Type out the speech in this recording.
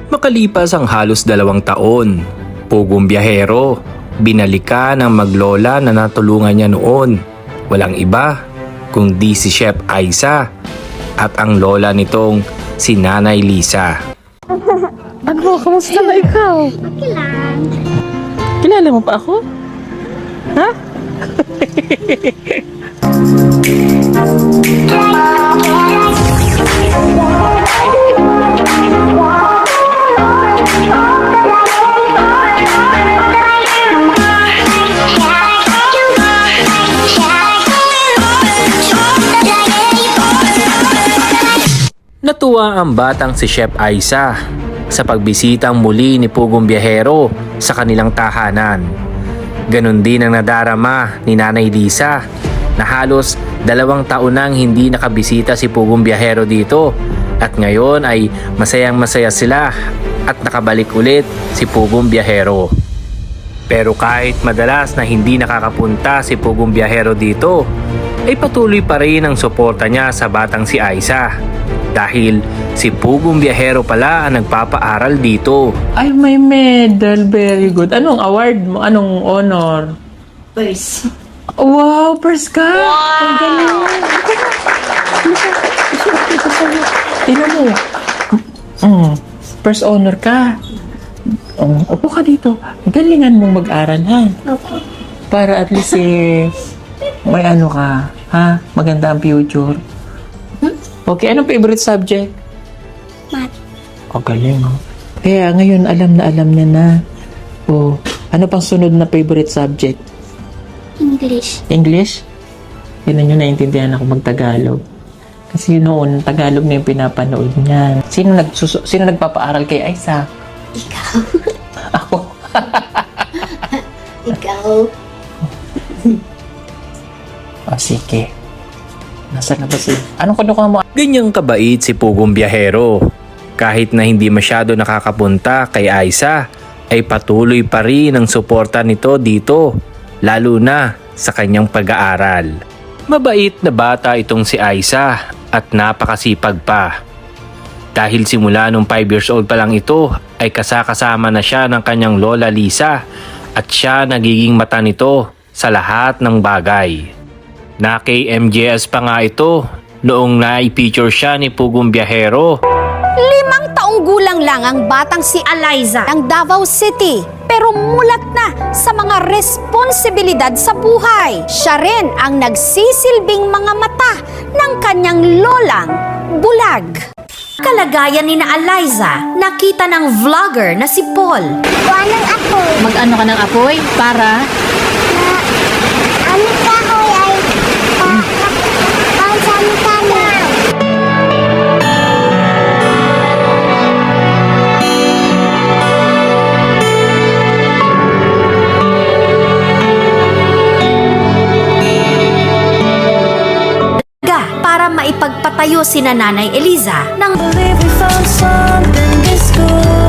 Makalipas ang halos 2 taon, Pugong Biyahero, binalikan ng maglola na natulungan niya noon. Walang iba kundi si Chef Aiza at ang lola nitong si Nanay Lisa. Ano, kamusta na ikaw? Okay lang. Kilala mo pa ako? Ha? Natuwa ang batang si Chef Aiza sa pagbisitang muli ni Pugong Biyahero sa kanilang tahanan. Ganon din ang nadarama ni Nanay Lisa na halos 2 taon nang hindi nakabisita si Pugong Biyahero dito at ngayon ay masayang masaya sila at nakabalik ulit si Pugong Biyahero. Pero kahit madalas na hindi nakakapunta si Pugong Biyahero dito, ay patuloy pa rin ang suporta niya sa batang si Aiza. Dahil si Pugong Biyahero pala ang nagpapaaral dito. Ay, may medal. Very good. Anong award mo? Anong honor? First. Wow, first ka! Wow! Ang galing! Tingnan mo. First honor ka. Upo ka dito. Galingan mong mag-aral, ha? Okay. Para at least may ano ka, ha? Maganda ang future. Okay, anong favorite subject? Math. Oh, galing, oh. Kaya ngayon, alam niya na. Oh, ano pang sunod na favorite subject? English. English? Yun nyo naiintindihan ako mag-Tagalog. Kasi noon, Tagalog na yung pinapanood niya. Sino nagpapaaral kay Aiza? Ikaw. Ako. Ikaw. Oh, sige. Nasaan na ba anong kinukuha mo? Ganyang kabait si Pugong Biyahero. Kahit na hindi masyado nakakapunta kay Aiza, ay patuloy pa rin ang suporta nito dito, lalo na sa kanyang pag-aaral. Mabait na bata itong si Aiza at napakasipag pa. Dahil simula nung 5 years old pa lang ito, ay kasama na siya ng kanyang lola Lisa at siya nagiging mata nito sa lahat ng bagay. Na kay MJS pa nga ito noong na-feature siya ni Pugong Biyahero. 5 taong gulang lang ang batang si Aliza ng Davao City, pero mulat na sa mga responsibilidad sa buhay. Siya rin ang nagsisilbing mga mata ng kanyang lolang bulag. Kalagayan ni na Aliza, nakita ng vlogger na si Paul. Anong ako? Mag-ano ka ng apoy para Ano ka ko ay pansami kami. para maipagpatayo si Nanay Eliza ng Believe we found something this good.